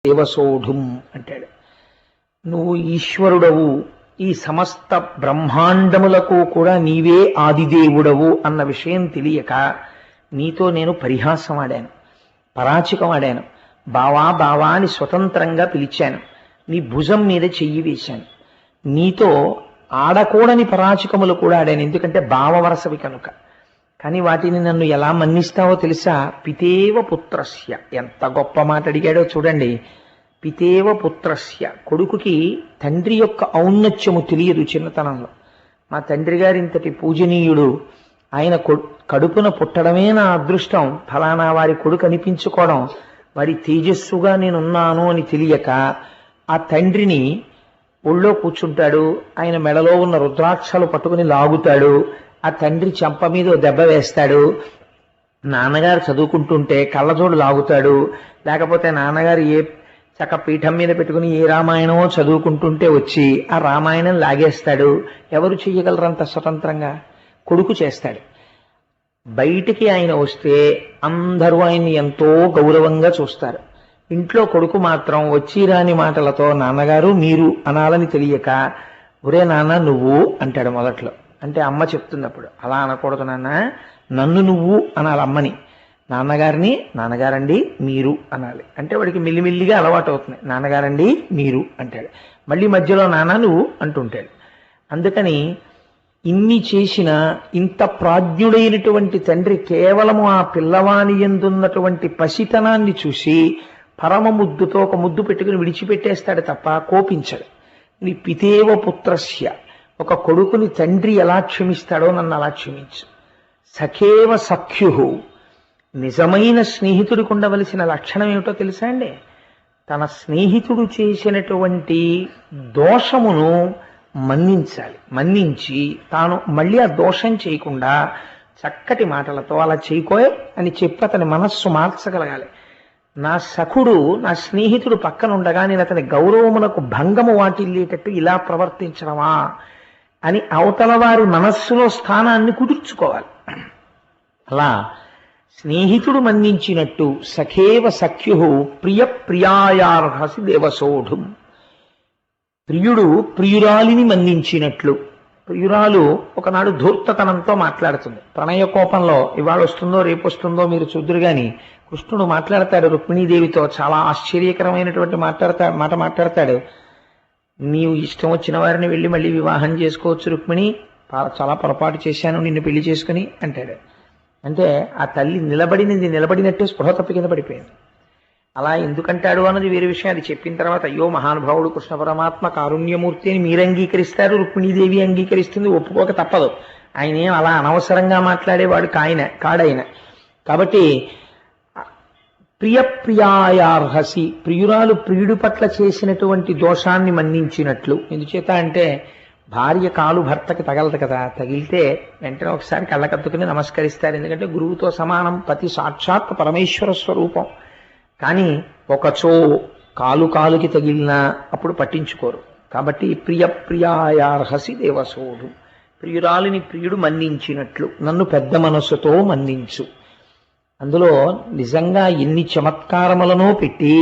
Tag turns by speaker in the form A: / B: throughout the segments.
A: దేవసోఢుం అంటాడు. నువ్వు ఈశ్వరుడవు, ఈ సమస్త బ్రహ్మాండములకు కూడా నీవే ఆదిదేవుడవు అన్న విషయం తెలియక నీతో నేను పరిహాసం ఆడాను, పరాచికం ఆడాను, బావా బావా అని స్వతంత్రంగా పిలిచాను, నీ భుజం మీద చెయ్యి వేశాను. నీతో ఆడకూడని పరాచికములు కూడా ఆడాను, ఎందుకంటే భావవరసవి కనుక. కానీ వాటిని నన్ను ఎలా మన్నిస్తావో తెలుసా? పితేవ పుత్రస్య, ఎంత గొప్ప మాట అడిగాడో చూడండి. పితేవ పుత్రస్య, కొడుకుకి తండ్రి యొక్క ఔన్నత్యము తెలియదు చిన్నతనంలో. మా తండ్రి గారి ఇంతటి పూజనీయుడు, ఆయన కడుపున పుట్టడమే నా అదృష్టం, ఫలానా వారి కొడుకు అనిపించుకోవడం, వారి తేజస్సుగా నేనున్నాను అని తెలియక ఆ తండ్రిని ఒళ్ళో కూర్చుంటాడు, ఆయన మెడలో ఉన్న రుద్రాక్షలు పట్టుకుని లాగుతాడు, ఆ తండ్రి చెంప మీద దెబ్బ వేస్తాడు, నాన్నగారు చదువుకుంటుంటే కళ్ళజోడు లాగుతాడు, లేకపోతే నాన్నగారు ఏ చక్క పీఠం మీద పెట్టుకుని ఏ రామాయణమో చదువుకుంటుంటే వచ్చి ఆ రామాయణం లాగేస్తాడు. ఎవరు చెయ్యగలరంత స్వతంత్రంగా? కొడుకు చేస్తాడు. బయటికి ఆయన వస్తే అందరూ ఆయన్ని ఎంతో గౌరవంగా చూస్తారు. ఇంట్లో కొడుకు మాత్రం వచ్చి రాని మాటలతో నాన్నగారు మీరు అనాలని తెలియక ఒరే నాన్న నువ్వు అంటాడు మొదట్లో. అంటే అమ్మ చెప్తుంది అప్పుడు, అలా అనకూడదు నాన్న, నన్ను నువ్వు అనాలి అమ్మని, నాన్నగారిని నాన్నగారండి మీరు అనాలి. అంటే వాడికి మిల్లిమిల్లిగా అలవాటు అవుతుంది, నాన్నగారండి మీరు అంటాడు. మళ్ళీ మధ్యలో నాన్న నువ్వు అంటుంటాడు. అందుకని ఇన్ని చేసిన ఇంత ప్రాజ్ఞుడైనటువంటి తండ్రి కేవలము ఆ పిల్లవాని యందున్నటువంటి పసితనాన్ని చూసి పరమ ముద్దుతో ఒక ముద్దు పెట్టుకుని విడిచిపెట్టేస్తాడు తప్ప కోపించడు. నీ పితేవ పుత్రస్య, ఒక కొడుకుని తండ్రి ఎలా క్షమిస్తాడో నన్ను అలా క్షమించు. సఖేవ సఖ్యు, నిజమైన స్నేహితుడికి ఉండవలసిన లక్షణం ఏమిటో తెలుసా అండి? తన స్నేహితుడు చేసినటువంటి దోషమును మన్నించాలి, మన్నించి తాను మళ్ళీ ఆ దోషం చేయకుండా చక్కటి మాటలతో అలా చేయకోయ్ అని చెప్పి అతని మనస్సు మార్చగలగాలి. నా సఖుడు, నా స్నేహితుడు పక్కన ఉండగా నేను అతని గౌరవమునకు భంగము వాటిల్లేటట్టు ఇలా ప్రవర్తించడమా అని అవతల వారి మనస్సులో స్థానాన్ని కుదుర్చుకోవాలి. అలా స్నేహితుడు మన్నించినట్టు సఖేవ సఖ్యు ప్రియ ప్రియాయార్హసి దేవసోఢుం, ప్రియుడు ప్రియురాలిని మన్నించినట్లు. ప్రియురాలు ఒకనాడు ధూర్తతనంతో మాట్లాడుతుంది. ప్రణయ కోపంలో ఇవాళ వస్తుందో రేపు వస్తుందో మీరు చూద్దురు గాని కృష్ణుడు మాట్లాడతాడు రుక్మిణీదేవితో, చాలా ఆశ్చర్యకరమైనటువంటి మాట మాట్లాడతాడు. నీవు ఇష్టం వచ్చిన వారిని వెళ్ళి మళ్ళీ వివాహం చేసుకోవచ్చు రుక్మిణి, చాలా పొరపాటు చేశాను నిన్ను పెళ్లి చేసుకుని అంటాడు. అంటే ఆ తల్లి నిలబడినట్టే స్పృహ తప్పి కింద పడిపోయింది. అలా ఎందుకంటాడు అన్నది వేరే విషయం. అది చెప్పిన తర్వాత అయ్యో మహానుభావుడు కృష్ణ పరమాత్మ కారుణ్యమూర్తి అని మీరు అంగీకరిస్తారు, రుక్మిణీదేవి అంగీకరిస్తుంది, ఒప్పుకోక తప్పదు. ఆయన ఏం అలా అనవసరంగా మాట్లాడేవాడు కాడైన. కాబట్టి ప్రియ ప్రియాయార్హసి, ప్రియురాలు ప్రియుడి పట్ల చేసినటువంటి దోషాన్ని మన్నించినట్లు. ఎందుచేత అంటే భార్య కాలు భర్తకి తగలదు కదా, తగిలితే వెంటనే ఒకసారి కళ్ళకద్దుకుని నమస్కరిస్తారు, ఎందుకంటే గురువుతో సమానం, పతి సాక్షాత్ పరమేశ్వర స్వరూపం. కానీ ఒకచో కాలుకి తగిలినా అప్పుడు పట్టించుకోరు. కాబట్టి ప్రియ ప్రియాయార్హసి దేవసోఢు, ప్రియురాలిని ప్రియుడు మన్నించినట్లు నన్ను పెద్ద మనస్సుతో మన్నించు. అందులో నిజంగా ఎన్ని చమత్కారములనో పెట్టి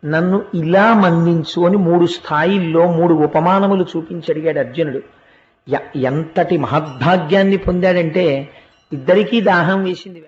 A: నన్ను ఇలా మన్నించు అని 3 స్థాయిల్లో 3 ఉపమానములు చూపించి అడిగాడు అర్జునుడు. ఎంతటి మహద్భాగ్యాన్ని పొందాడంటే ఇద్దరికీ దాహం వేసింది.